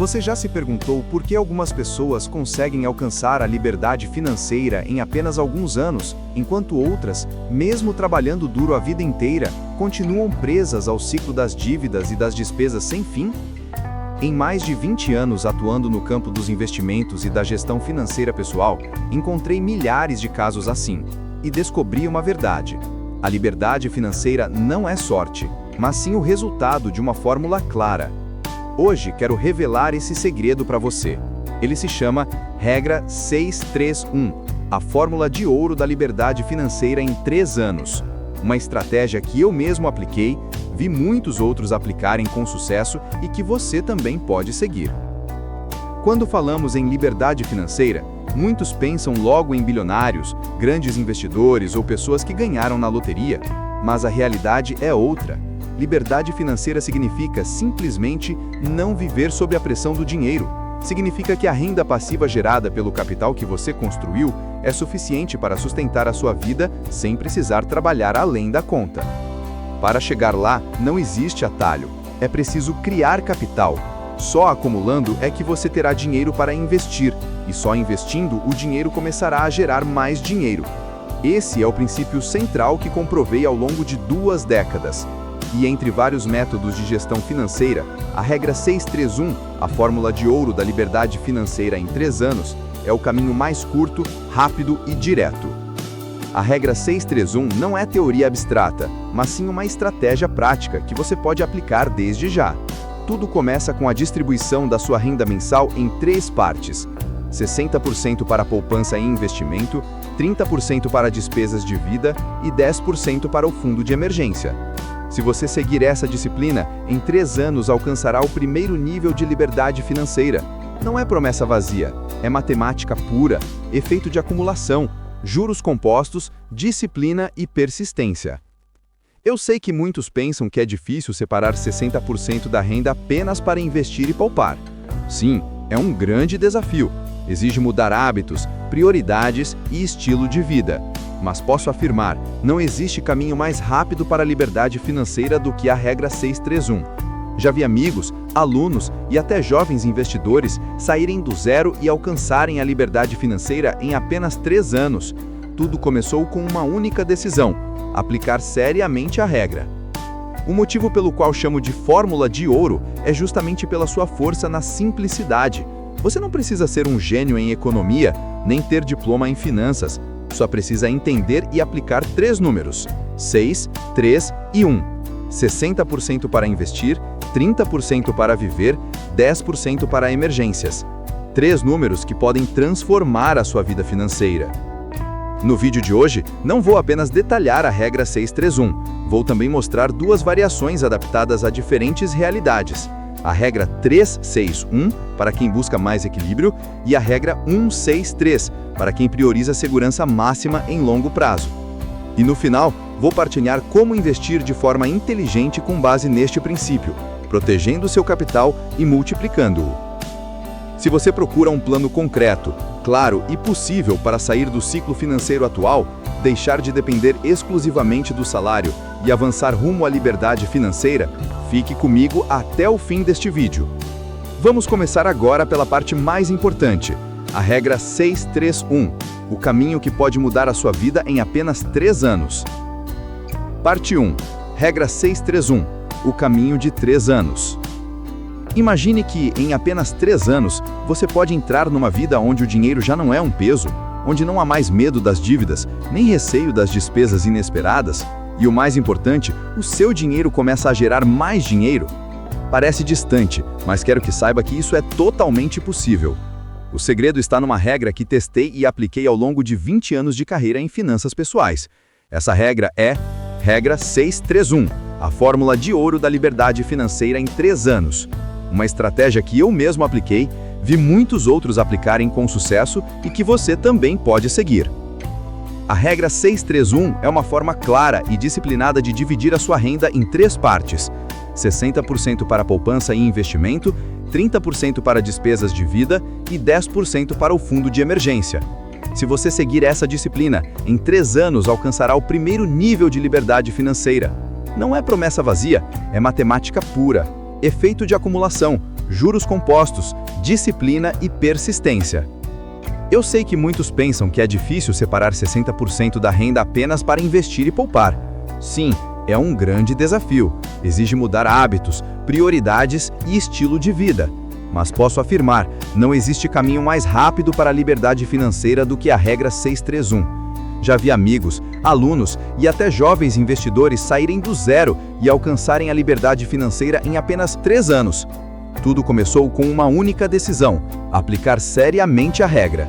Você já se perguntou por que algumas pessoas conseguem alcançar a liberdade financeira em apenas alguns anos, enquanto outras, mesmo trabalhando duro a vida inteira, continuam presas ao ciclo das dívidas e das despesas sem fim? Em mais de 20 anos atuando no campo dos investimentos e da gestão financeira pessoal, encontrei milhares de casos assim, e descobri uma verdade. A liberdade financeira não é sorte, mas sim o resultado de uma fórmula clara. Hoje quero revelar esse segredo para você. Ele se chama Regra 631, a fórmula de ouro da liberdade financeira em 3 anos. Uma estratégia que eu mesmo apliquei, vi muitos outros aplicarem com sucesso e que você também pode seguir. Quando falamos em liberdade financeira, muitos pensam logo em bilionários, grandes investidores ou pessoas que ganharam na loteria, mas a realidade é outra. Liberdade financeira significa simplesmente não viver sob a pressão do dinheiro. Significa que a renda passiva gerada pelo capital que você construiu é suficiente para sustentar a sua vida sem precisar trabalhar além da conta. Para chegar lá, não existe atalho. É preciso criar capital. Só acumulando é que você terá dinheiro para investir, e só investindo o dinheiro começará a gerar mais dinheiro. Esse é o princípio central que comprovei ao longo de 2 décadas. E entre vários métodos de gestão financeira, a regra 631, a fórmula de ouro da liberdade financeira em 3 anos, é o caminho mais curto, rápido e direto. A regra 631 não é teoria abstrata, mas sim uma estratégia prática que você pode aplicar desde já. Tudo começa com a distribuição da sua renda mensal em 3 partes: 60% para poupança e investimento, 30% para despesas de vida e 10% para o fundo de emergência. Se você seguir essa disciplina, em 3 anos alcançará o primeiro nível de liberdade financeira. Não é promessa vazia, é matemática pura, efeito de acumulação, juros compostos, disciplina e persistência. Eu sei que muitos pensam que é difícil separar 60% da renda apenas para investir e poupar. Sim, é um grande desafio. Exige mudar hábitos, prioridades e estilo de vida. Mas posso afirmar, não existe caminho mais rápido para a liberdade financeira do que a regra 631. Já vi amigos, alunos e até jovens investidores saírem do zero e alcançarem a liberdade financeira em apenas 3 anos. Tudo começou com uma única decisão: aplicar seriamente a regra. O motivo pelo qual chamo de fórmula de ouro é justamente pela sua força na simplicidade. Você não precisa ser um gênio em economia, nem ter diploma em finanças. Só precisa entender e aplicar 3 números: 6, 3 e 1. 60% para investir, 30% para viver, 10% para emergências. 3 números que podem transformar a sua vida financeira. No vídeo de hoje, não vou apenas detalhar a regra 631, vou também mostrar 2 variações adaptadas a diferentes realidades. A regra 361, para quem busca mais equilíbrio, e a regra 163, para quem prioriza segurança máxima em longo prazo. E no final, vou partilhar como investir de forma inteligente com base neste princípio, protegendo seu capital e multiplicando-o. Se você procura um plano concreto, claro e possível para sair do ciclo financeiro atual, deixar de depender exclusivamente do salário e avançar rumo à liberdade financeira, fique comigo até o fim deste vídeo. Vamos começar agora pela parte mais importante, a regra 631, o caminho que pode mudar a sua vida em apenas 3 anos. Parte 1, regra 631, o caminho de 3 anos. Imagine que, em apenas 3 anos, você pode entrar numa vida onde o dinheiro já não é um peso, onde não há mais medo das dívidas, nem receio das despesas inesperadas, e o mais importante, o seu dinheiro começa a gerar mais dinheiro. Parece distante, mas quero que saiba que isso é totalmente possível. O segredo está numa regra que testei e apliquei ao longo de 20 anos de carreira em finanças pessoais. Essa regra é regra 631, a fórmula de ouro da liberdade financeira em 3 anos. Uma estratégia que eu mesmo apliquei, vi muitos outros aplicarem com sucesso e que você também pode seguir. A regra 631 é uma forma clara e disciplinada de dividir a sua renda em 3 partes: 60% para poupança e investimento, 30% para despesas de vida e 10% para o fundo de emergência. Se você seguir essa disciplina, em 3 anos alcançará o primeiro nível de liberdade financeira. Não é promessa vazia, é matemática pura, efeito de acumulação, juros compostos, disciplina e persistência. Eu sei que muitos pensam que é difícil separar 60% da renda apenas para investir e poupar. Sim, é um grande desafio. Exige mudar hábitos, prioridades e estilo de vida. Mas posso afirmar, não existe caminho mais rápido para a liberdade financeira do que a regra 631. Já vi amigos, alunos e até jovens investidores saírem do zero e alcançarem a liberdade financeira em apenas 3 anos. Tudo começou com uma única decisão: aplicar seriamente a regra.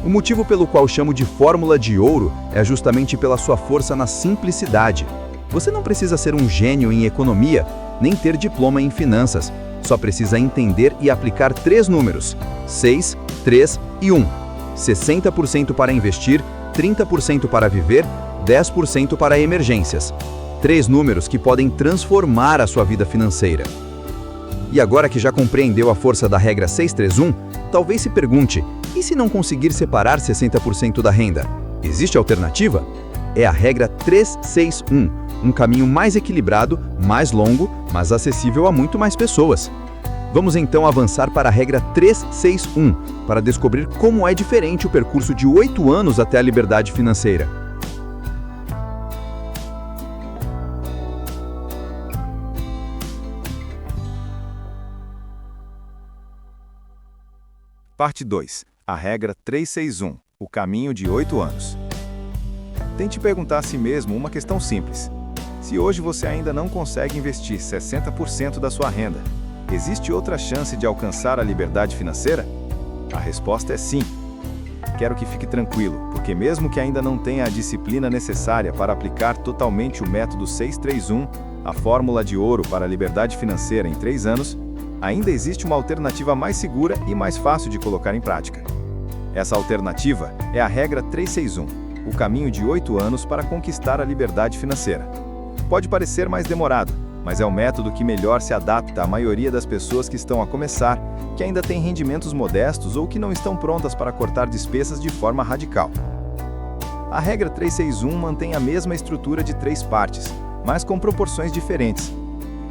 O motivo pelo qual chamo de fórmula de ouro é justamente pela sua força na simplicidade. Você não precisa ser um gênio em economia, nem ter diploma em finanças. Só precisa entender e aplicar 3 números: 6, 3 e 1. 60% para investir, 30% para viver, 10% para emergências. 3 números que podem transformar a sua vida financeira. E agora que já compreendeu a força da regra 631, talvez se pergunte: e se não conseguir separar 60% da renda? Existe alternativa? É a regra 361, um caminho mais equilibrado, mais longo, mas acessível a muito mais pessoas. Vamos então avançar para a regra 361, para descobrir como é diferente o percurso de 8 anos até a liberdade financeira. Parte 2. A regra 361. O caminho de 8 anos. Tente perguntar a si mesmo uma questão simples. Se hoje você ainda não consegue investir 60% da sua renda, existe outra chance de alcançar a liberdade financeira? A resposta é sim. Quero que fique tranquilo, porque mesmo que ainda não tenha a disciplina necessária para aplicar totalmente o método 631, a fórmula de ouro para a liberdade financeira em 3 anos, ainda existe uma alternativa mais segura e mais fácil de colocar em prática. Essa alternativa é a regra 361, o caminho de 8 anos para conquistar a liberdade financeira. Pode parecer mais demorado, mas é o método que melhor se adapta à maioria das pessoas que estão a começar, que ainda têm rendimentos modestos ou que não estão prontas para cortar despesas de forma radical. A regra 361 mantém a mesma estrutura de 3 partes, mas com proporções diferentes.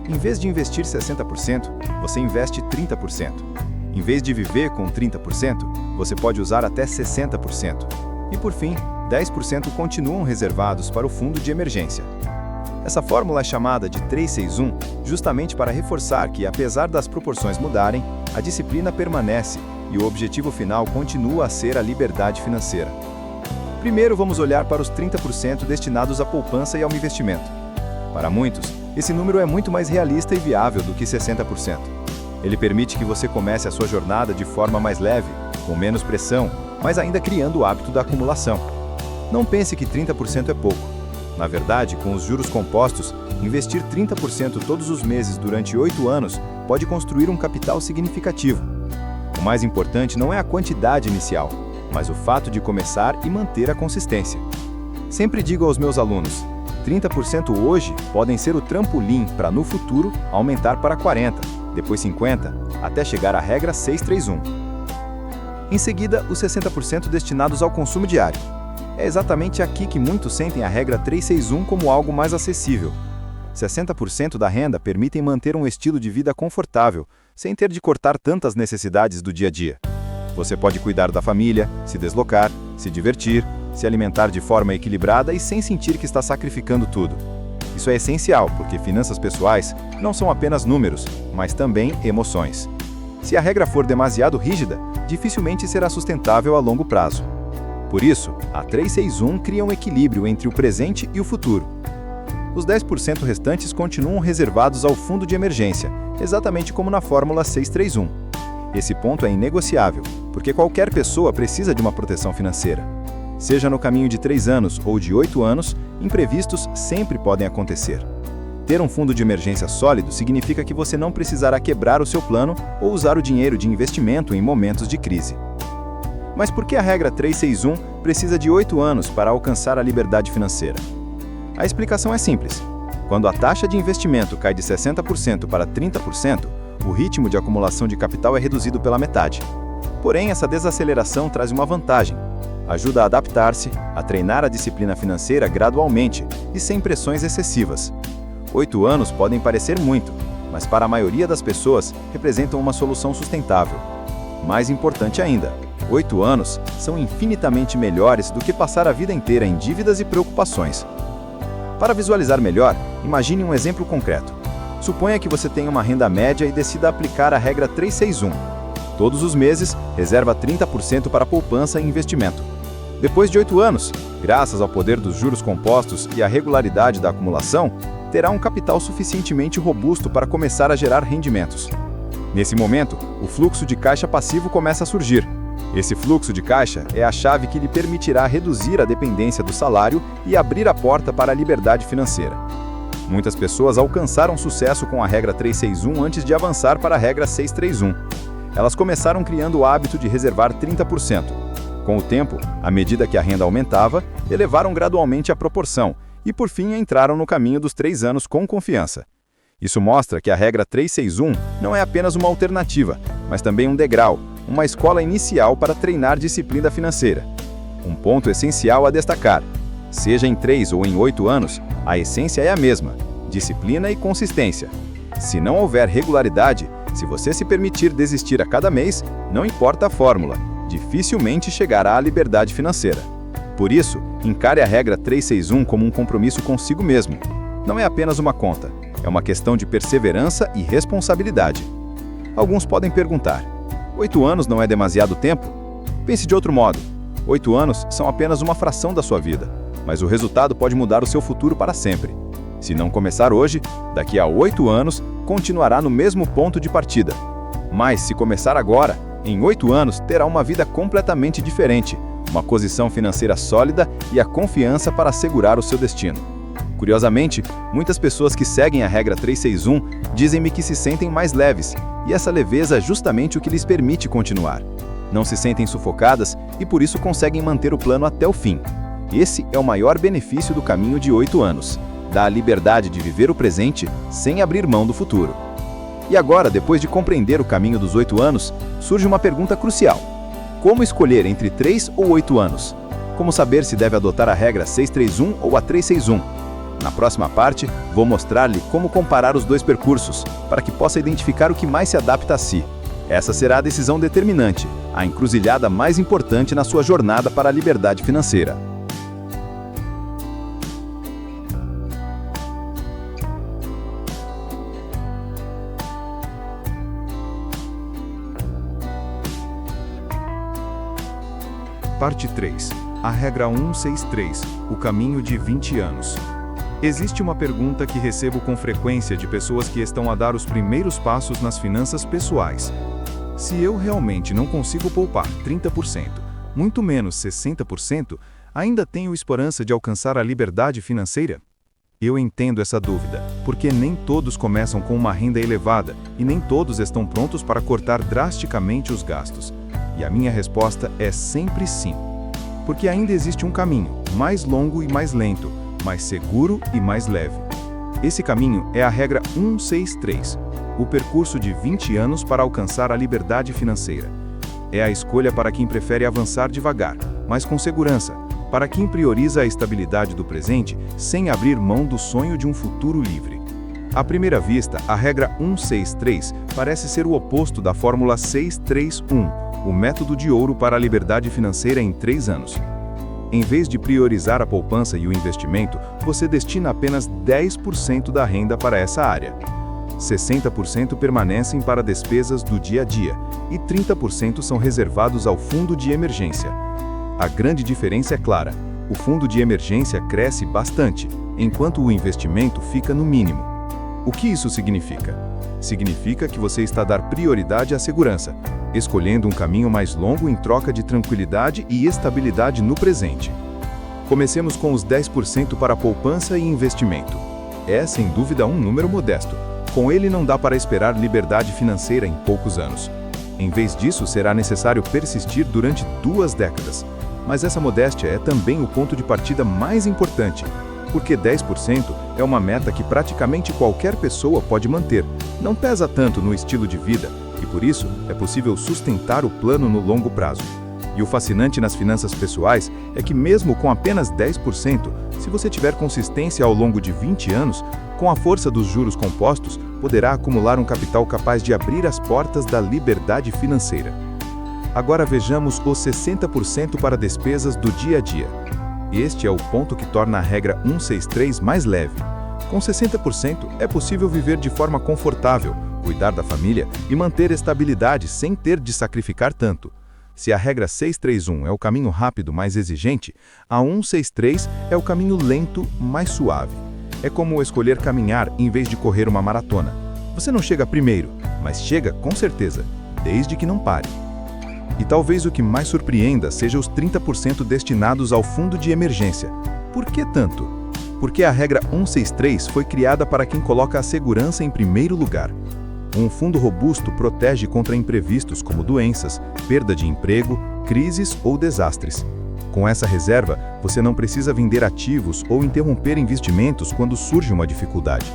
Em vez de investir 60%, você investe 30%. Em vez de viver com 30%, você pode usar até 60%. E por fim, 10% continuam reservados para o fundo de emergência. Essa fórmula é chamada de 361 justamente para reforçar que, apesar das proporções mudarem, a disciplina permanece e o objetivo final continua a ser a liberdade financeira. Primeiro, vamos olhar para os 30% destinados à poupança e ao investimento. Para muitos, esse número é muito mais realista e viável do que 60%. Ele permite que você comece a sua jornada de forma mais leve, com menos pressão, mas ainda criando o hábito da acumulação. Não pense que 30% é pouco. Na verdade, com os juros compostos, investir 30% todos os meses durante 8 anos pode construir um capital significativo. O mais importante não é a quantidade inicial, mas o fato de começar e manter a consistência. Sempre digo aos meus alunos: 30% hoje podem ser o trampolim para, no futuro, aumentar para 40%, depois 50%, até chegar à regra 631. Em seguida, os 60% destinados ao consumo diário. É exatamente aqui que muitos sentem a regra 361 como algo mais acessível. 60% da renda permitem manter um estilo de vida confortável, sem ter de cortar tantas necessidades do dia a dia. Você pode cuidar da família, se deslocar, se divertir, se alimentar de forma equilibrada e sem sentir que está sacrificando tudo. Isso é essencial, porque finanças pessoais não são apenas números, mas também emoções. Se a regra for demasiado rígida, dificilmente será sustentável a longo prazo. Por isso, a 361 cria um equilíbrio entre o presente e o futuro. Os 10% restantes continuam reservados ao fundo de emergência, exatamente como na fórmula 631. Esse ponto é inegociável, porque qualquer pessoa precisa de uma proteção financeira. Seja no caminho de 3 anos ou de 8 anos, imprevistos sempre podem acontecer. Ter um fundo de emergência sólido significa que você não precisará quebrar o seu plano ou usar o dinheiro de investimento em momentos de crise. Mas por que a regra 361 precisa de 8 anos para alcançar a liberdade financeira? A explicação é simples. Quando a taxa de investimento cai de 60% para 30%, o ritmo de acumulação de capital é reduzido pela metade. Porém, essa desaceleração traz uma vantagem. Ajuda a adaptar-se, a treinar a disciplina financeira gradualmente e sem pressões excessivas. 8 anos podem parecer muito, mas para a maioria das pessoas representam uma solução sustentável. Mais importante ainda, 8 anos são infinitamente melhores do que passar a vida inteira em dívidas e preocupações. Para visualizar melhor, imagine um exemplo concreto. Suponha que você tenha uma renda média e decida aplicar a regra 361. Todos os meses, reserva 30% para poupança e investimento. Depois de 8 anos, graças ao poder dos juros compostos e à regularidade da acumulação, terá um capital suficientemente robusto para começar a gerar rendimentos. Nesse momento, o fluxo de caixa passivo começa a surgir. Esse fluxo de caixa é a chave que lhe permitirá reduzir a dependência do salário e abrir a porta para a liberdade financeira. Muitas pessoas alcançaram sucesso com a regra 361 antes de avançar para a regra 631. Elas começaram criando o hábito de reservar 30%. Com o tempo, à medida que a renda aumentava, elevaram gradualmente a proporção e, por fim, entraram no caminho dos 3 anos com confiança. Isso mostra que a regra 361 não é apenas uma alternativa, mas também um degrau, uma escola inicial para treinar disciplina financeira. Um ponto essencial a destacar: seja em 3 ou em 8 anos, a essência é a mesma: disciplina e consistência. Se não houver regularidade, se você se permitir desistir a cada mês, não importa a fórmula, dificilmente chegará à liberdade financeira. Por isso, encare a regra 361 como um compromisso consigo mesmo. Não é apenas uma conta, é uma questão de perseverança e responsabilidade. Alguns podem perguntar: 8 anos não é demasiado tempo? Pense de outro modo: 8 anos são apenas uma fração da sua vida, mas o resultado pode mudar o seu futuro para sempre. Se não começar hoje, daqui a 8 anos, continuará no mesmo ponto de partida. Mas se começar agora, em 8 anos terá uma vida completamente diferente, uma posição financeira sólida e a confiança para assegurar o seu destino. Curiosamente, muitas pessoas que seguem a regra 361 dizem-me que se sentem mais leves, e essa leveza é justamente o que lhes permite continuar. Não se sentem sufocadas e por isso conseguem manter o plano até o fim. Esse é o maior benefício do caminho de 8 anos. Dá a liberdade de viver o presente sem abrir mão do futuro. E agora, depois de compreender o caminho dos 8 anos, surge uma pergunta crucial: como escolher entre 3 ou 8 anos? Como saber se deve adotar a regra 631 ou a 361? Na próxima parte, vou mostrar-lhe como comparar os dois percursos, para que possa identificar o que mais se adapta a si. Essa será a decisão determinante, a encruzilhada mais importante na sua jornada para a liberdade financeira. Parte 3. A regra 163. O caminho de 20 anos. Existe uma pergunta que recebo com frequência de pessoas que estão a dar os primeiros passos nas finanças pessoais. Se eu realmente não consigo poupar 30%, muito menos 60%, ainda tenho esperança de alcançar a liberdade financeira? Eu entendo essa dúvida, porque nem todos começam com uma renda elevada e nem todos estão prontos para cortar drasticamente os gastos. E a minha resposta é sempre sim. Porque ainda existe um caminho, mais longo e mais lento, mais seguro e mais leve. Esse caminho é a regra 163, o percurso de 20 anos para alcançar a liberdade financeira. É a escolha para quem prefere avançar devagar, mas com segurança, para quem prioriza a estabilidade do presente sem abrir mão do sonho de um futuro livre. À primeira vista, a regra 163 parece ser o oposto da fórmula 631, o método de ouro para a liberdade financeira em 3 anos. Em vez de priorizar a poupança e o investimento, você destina apenas 10% da renda para essa área. 60% permanecem para despesas do dia a dia e 30% são reservados ao fundo de emergência. A grande diferença é clara: o fundo de emergência cresce bastante, enquanto o investimento fica no mínimo. O que isso significa? Significa que você está a dar prioridade à segurança, escolhendo um caminho mais longo em troca de tranquilidade e estabilidade no presente. Comecemos com os 10% para poupança e investimento. É, sem dúvida, um número modesto. Com ele não dá para esperar liberdade financeira em poucos anos. Em vez disso, será necessário persistir durante 2 décadas. Mas essa modéstia é também o ponto de partida mais importante, porque 10% é uma meta que praticamente qualquer pessoa pode manter. Não pesa tanto no estilo de vida e, por isso, é possível sustentar o plano no longo prazo. E o fascinante nas finanças pessoais é que mesmo com apenas 10%, se você tiver consistência ao longo de 20 anos, com a força dos juros compostos, poderá acumular um capital capaz de abrir as portas da liberdade financeira. Agora vejamos os 60% para despesas do dia a dia. Este é o ponto que torna a regra 163 mais leve. Com 60%, é possível viver de forma confortável, cuidar da família e manter estabilidade sem ter de sacrificar tanto. Se a regra 631 é o caminho rápido mais exigente, a 163 é o caminho lento mais suave. É como escolher caminhar em vez de correr uma maratona. Você não chega primeiro, mas chega com certeza, desde que não pare. E talvez o que mais surpreenda seja os 30% destinados ao fundo de emergência. Por que tanto? Porque a regra 163 foi criada para quem coloca a segurança em primeiro lugar. Um fundo robusto protege contra imprevistos como doenças, perda de emprego, crises ou desastres. Com essa reserva, você não precisa vender ativos ou interromper investimentos quando surge uma dificuldade.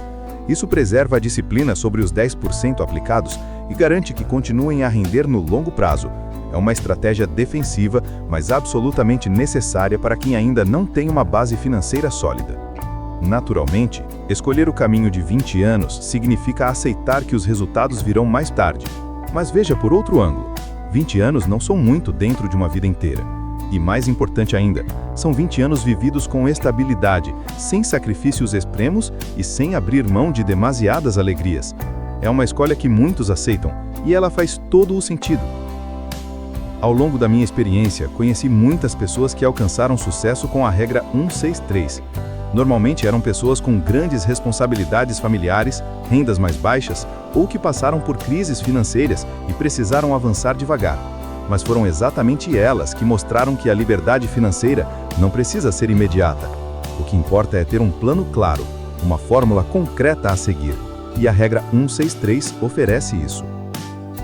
Isso preserva a disciplina sobre os 10% aplicados e garante que continuem a render no longo prazo. É uma estratégia defensiva, mas absolutamente necessária para quem ainda não tem uma base financeira sólida. Naturalmente, escolher o caminho de 20 anos significa aceitar que os resultados virão mais tarde. Mas veja por outro ângulo, 20 anos não são muito dentro de uma vida inteira. E mais importante ainda, são 20 anos vividos com estabilidade, sem sacrifícios extremos e sem abrir mão de demasiadas alegrias. É uma escolha que muitos aceitam, e ela faz todo o sentido. Ao longo da minha experiência, conheci muitas pessoas que alcançaram sucesso com a regra 163. Normalmente eram pessoas com grandes responsabilidades familiares, rendas mais baixas ou que passaram por crises financeiras e precisaram avançar devagar. Mas foram exatamente elas que mostraram que a liberdade financeira não precisa ser imediata. O que importa é ter um plano claro, uma fórmula concreta a seguir. E a regra 163 oferece isso.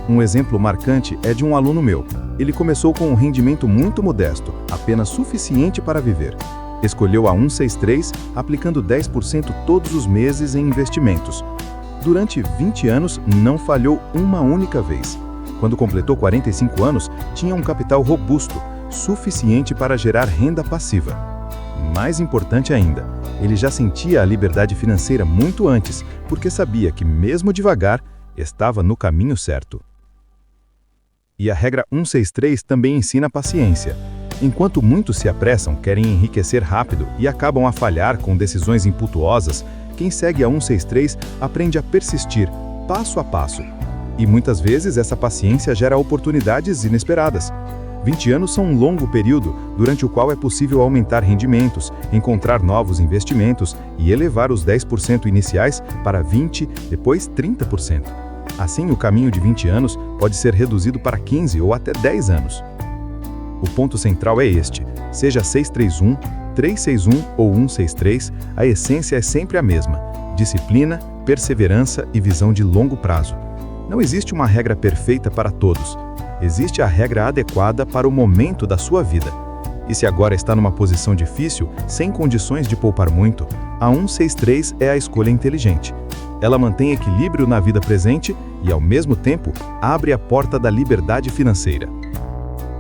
Um exemplo marcante é de um aluno meu. Ele começou com um rendimento muito modesto, apenas suficiente para viver. Escolheu a 163, aplicando 10% todos os meses em investimentos. Durante 20 anos, não falhou uma única vez. Quando completou 45 anos, tinha um capital robusto, suficiente para gerar renda passiva. Mais importante ainda, ele já sentia a liberdade financeira muito antes, porque sabia que, mesmo devagar, estava no caminho certo. E a regra 163 também ensina paciência. Enquanto muitos se apressam, querem enriquecer rápido e acabam a falhar com decisões impetuosas, quem segue a 163 aprende a persistir, passo a passo. E muitas vezes essa paciência gera oportunidades inesperadas. 20 anos são um longo período, durante o qual é possível aumentar rendimentos, encontrar novos investimentos e elevar os 10% iniciais para 20%, depois 30%. Assim, o caminho de 20 anos pode ser reduzido para 15 ou até 10 anos. O ponto central é este: seja 631, 361 ou 163, a essência é sempre a mesma: disciplina, perseverança e visão de longo prazo. Não existe uma regra perfeita para todos. Existe a regra adequada para o momento da sua vida. E se agora está numa posição difícil, sem condições de poupar muito, a 163 é a escolha inteligente. Ela mantém equilíbrio na vida presente e, ao mesmo tempo, abre a porta da liberdade financeira.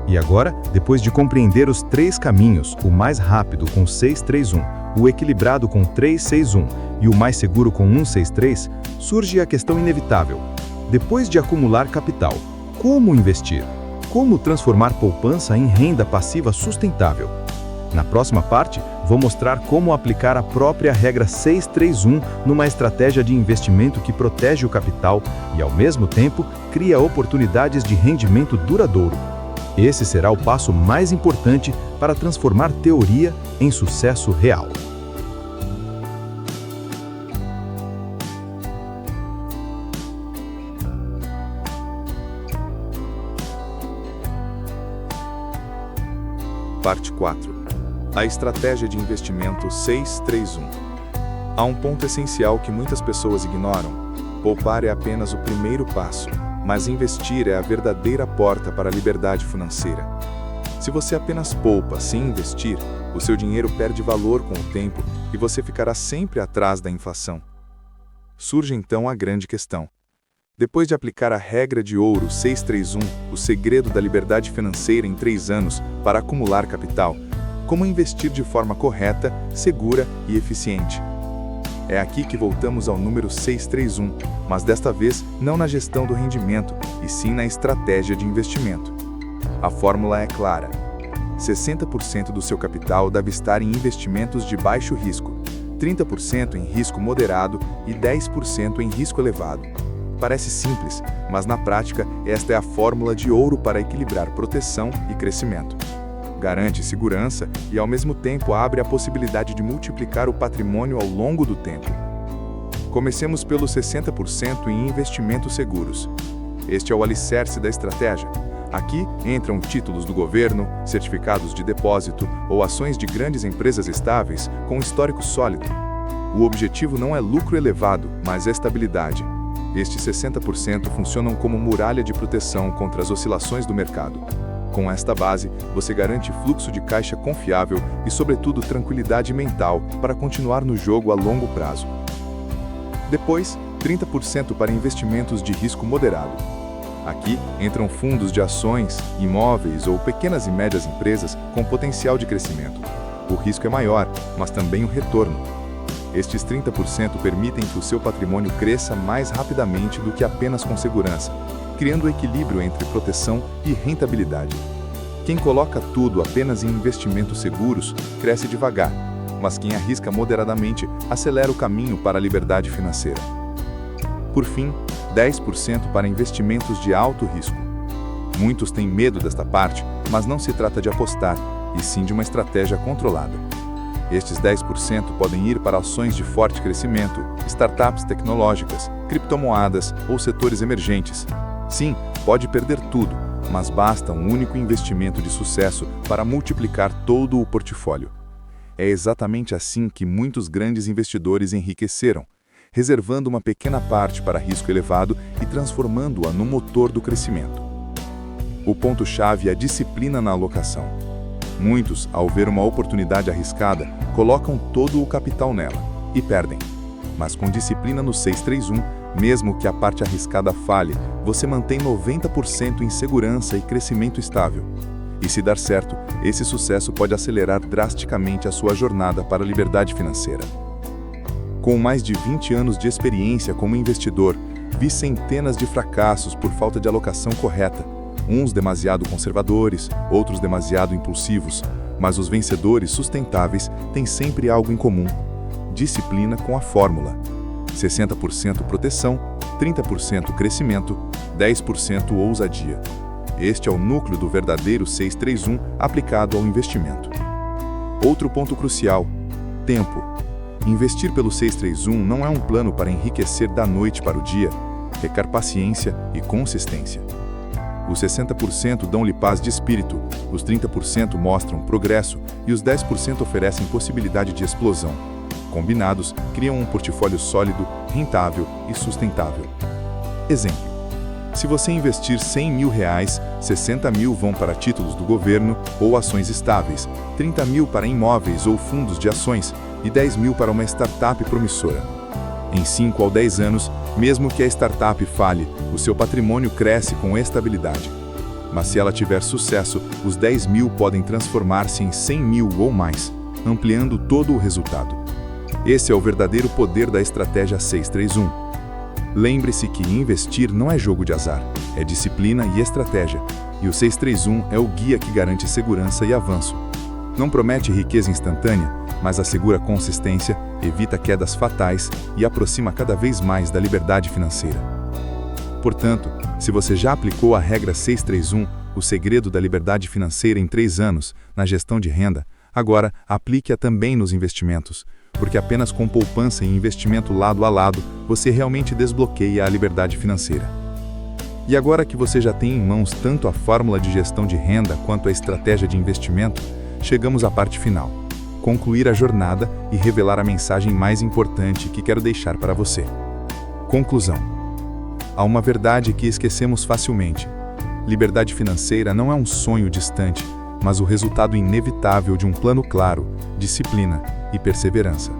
E agora, depois de compreender os 3 caminhos, o mais rápido com 631, o equilibrado com 361 e o mais seguro com 163, surge a questão inevitável. Depois de acumular capital, como investir? Como transformar poupança em renda passiva sustentável? Na próxima parte, vou mostrar como aplicar a própria regra 631 numa estratégia de investimento que protege o capital e, ao mesmo tempo, cria oportunidades de rendimento duradouro. Esse será o passo mais importante para transformar teoria em sucesso real. Parte 4. A estratégia de investimento 631. Há um ponto essencial que muitas pessoas ignoram. Poupar é apenas o primeiro passo, mas investir é a verdadeira porta para a liberdade financeira. Se você apenas poupa sem investir, o seu dinheiro perde valor com o tempo e você ficará sempre atrás da inflação. Surge então a grande questão. Depois de aplicar a regra de ouro 631, o segredo da liberdade financeira em 3 anos para acumular capital, como investir de forma correta, segura e eficiente? É aqui que voltamos ao número 631, mas desta vez não na gestão do rendimento, e sim na estratégia de investimento. A fórmula é clara. 60% do seu capital deve estar em investimentos de baixo risco, 30% em risco moderado e 10% em risco elevado. Parece simples, mas na prática esta é a fórmula de ouro para equilibrar proteção e crescimento. Garante segurança e ao mesmo tempo abre a possibilidade de multiplicar o patrimônio ao longo do tempo. Comecemos pelos 60% em investimentos seguros. Este é o alicerce da estratégia. Aqui entram títulos do governo, certificados de depósito ou ações de grandes empresas estáveis com histórico sólido. O objetivo não é lucro elevado, mas estabilidade. Estes 60% funcionam como muralha de proteção contra as oscilações do mercado. Com esta base, você garante fluxo de caixa confiável e, sobretudo, tranquilidade mental para continuar no jogo a longo prazo. Depois, 30% para investimentos de risco moderado. Aqui entram fundos de ações, imóveis ou pequenas e médias empresas com potencial de crescimento. O risco é maior, mas também o retorno. Estes 30% permitem que o seu patrimônio cresça mais rapidamente do que apenas com segurança, criando equilíbrio entre proteção e rentabilidade. Quem coloca tudo apenas em investimentos seguros cresce devagar, mas quem arrisca moderadamente acelera o caminho para a liberdade financeira. Por fim, 10% para investimentos de alto risco. Muitos têm medo desta parte, mas não se trata de apostar, e sim de uma estratégia controlada. Estes 10% podem ir para ações de forte crescimento, startups tecnológicas, criptomoedas ou setores emergentes. Sim, pode perder tudo, mas basta um único investimento de sucesso para multiplicar todo o portfólio. É exatamente assim que muitos grandes investidores enriqueceram, reservando uma pequena parte para risco elevado e transformando-a no motor do crescimento. O ponto-chave é a disciplina na alocação. Muitos, ao ver uma oportunidade arriscada, colocam todo o capital nela e perdem. Mas com disciplina no 631, mesmo que a parte arriscada falhe, você mantém 90% em segurança e crescimento estável. E se dar certo, esse sucesso pode acelerar drasticamente a sua jornada para a liberdade financeira. Com mais de 20 anos de experiência como investidor, vi centenas de fracassos por falta de alocação correta, uns demasiado conservadores, outros demasiado impulsivos, mas os vencedores sustentáveis têm sempre algo em comum: disciplina com a fórmula. 60% proteção, 30% crescimento, 10% ousadia. Este é o núcleo do verdadeiro 631 aplicado ao investimento. Outro ponto crucial: tempo. Investir pelo 631 não é um plano para enriquecer da noite para o dia, requer paciência e consistência. Os 60% dão-lhe paz de espírito, os 30% mostram progresso e os 10% oferecem possibilidade de explosão. Combinados, criam um portfólio sólido, rentável e sustentável. Exemplo: se você investir R$100 mil, 60 mil vão para títulos do governo ou ações estáveis, 30 mil para imóveis ou fundos de ações e 10 mil para uma startup promissora. Em 5 ou 10 anos, mesmo que a startup falhe, o seu patrimônio cresce com estabilidade. Mas se ela tiver sucesso, os 10 mil podem transformar-se em 100 mil ou mais, ampliando todo o resultado. Esse é o verdadeiro poder da estratégia 631. Lembre-se que investir não é jogo de azar, é disciplina e estratégia, e o 631 é o guia que garante segurança e avanço. Não promete riqueza instantânea, mas assegura consistência, evita quedas fatais e aproxima cada vez mais da liberdade financeira. Portanto, se você já aplicou a regra 631, o segredo da liberdade financeira em 3 anos, na gestão de renda, agora aplique-a também nos investimentos, porque apenas com poupança e investimento lado a lado, você realmente desbloqueia a liberdade financeira. E agora que você já tem em mãos tanto a fórmula de gestão de renda quanto a estratégia de investimento, chegamos à parte final: concluir a jornada e revelar a mensagem mais importante que quero deixar para você. Conclusão: há uma verdade que esquecemos facilmente. Liberdade financeira não é um sonho distante, mas o resultado inevitável de um plano claro, disciplina e perseverança.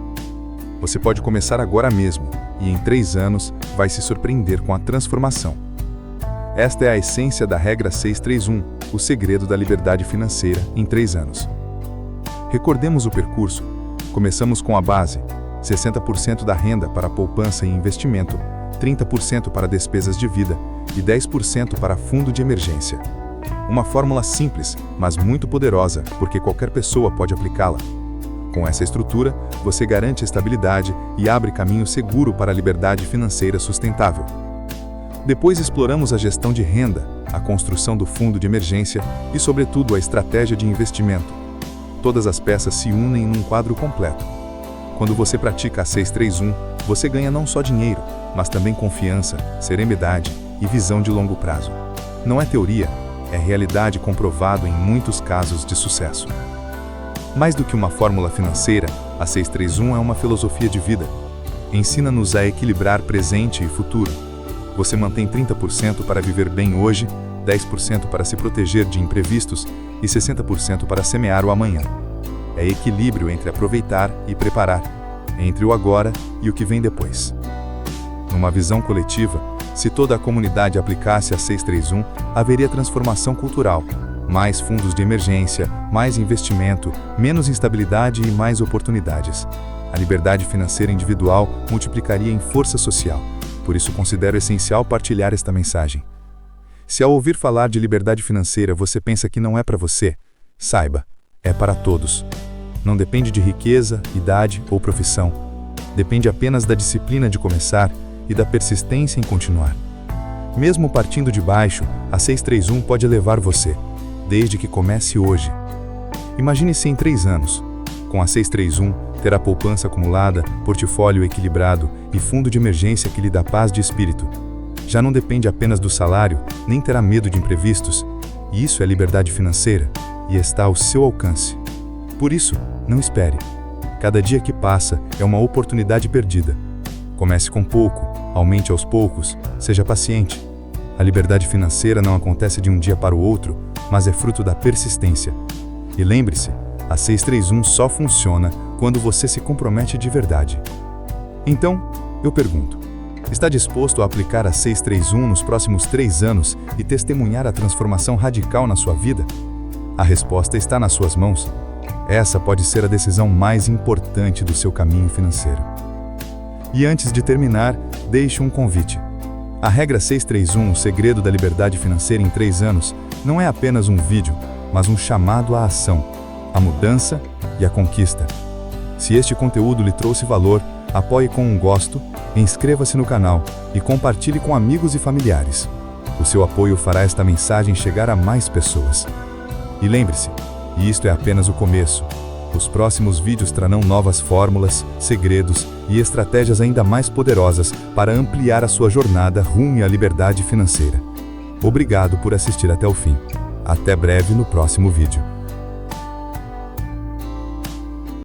Você pode começar agora mesmo e em 3 anos vai se surpreender com a transformação. Esta é a essência da regra 631, o segredo da liberdade financeira em 3 anos. Recordemos o percurso. Começamos com a base, 60% da renda para poupança e investimento, 30% para despesas de vida e 10% para fundo de emergência. Uma fórmula simples, mas muito poderosa, porque qualquer pessoa pode aplicá-la. Com essa estrutura, você garante estabilidade e abre caminho seguro para a liberdade financeira sustentável. Depois exploramos a gestão de renda, a construção do fundo de emergência e, sobretudo, a estratégia de investimento. Todas as peças se unem num quadro completo. Quando você pratica a 631, você ganha não só dinheiro, mas também confiança, serenidade e visão de longo prazo. Não é teoria, é realidade comprovado em muitos casos de sucesso. Mais do que uma fórmula financeira, a 631 é uma filosofia de vida. Ensina-nos a equilibrar presente e futuro. Você mantém 30% para viver bem hoje, 10% para se proteger de imprevistos e 60% para semear o amanhã. É equilíbrio entre aproveitar e preparar, entre o agora e o que vem depois. Numa visão coletiva, se toda a comunidade aplicasse a 631, haveria transformação cultural, mais fundos de emergência, mais investimento, menos instabilidade e mais oportunidades. A liberdade financeira individual multiplicaria em força social. Por isso considero essencial partilhar esta mensagem. Se ao ouvir falar de liberdade financeira você pensa que não é para você, saiba, é para todos. Não depende de riqueza, idade ou profissão. Depende apenas da disciplina de começar e da persistência em continuar. Mesmo partindo de baixo, a 631 pode levar você, desde que comece hoje. Imagine-se em 3 anos. Com a 631, terá poupança acumulada, portfólio equilibrado e fundo de emergência que lhe dá paz de espírito. Já não depende apenas do salário, nem terá medo de imprevistos. E isso é liberdade financeira e está ao seu alcance. Por isso, não espere. Cada dia que passa é uma oportunidade perdida. Comece com pouco, aumente aos poucos, seja paciente. A liberdade financeira não acontece de um dia para o outro, mas é fruto da persistência. E lembre-se, a 631 só funciona quando você se compromete de verdade. Então, eu pergunto, está disposto a aplicar a 631 nos próximos 3 anos e testemunhar a transformação radical na sua vida? A resposta está nas suas mãos. Essa pode ser a decisão mais importante do seu caminho financeiro. E antes de terminar, deixo um convite. A regra 631, o segredo da liberdade financeira em 3 anos, não é apenas um vídeo, mas um chamado à ação, à mudança e à conquista. Se este conteúdo lhe trouxe valor, apoie com um gosto, inscreva-se no canal e compartilhe com amigos e familiares. O seu apoio fará esta mensagem chegar a mais pessoas. E lembre-se, isto é apenas o começo. Os próximos vídeos trarão novas fórmulas, segredos e estratégias ainda mais poderosas para ampliar a sua jornada rumo à liberdade financeira. Obrigado por assistir até o fim. Até breve no próximo vídeo.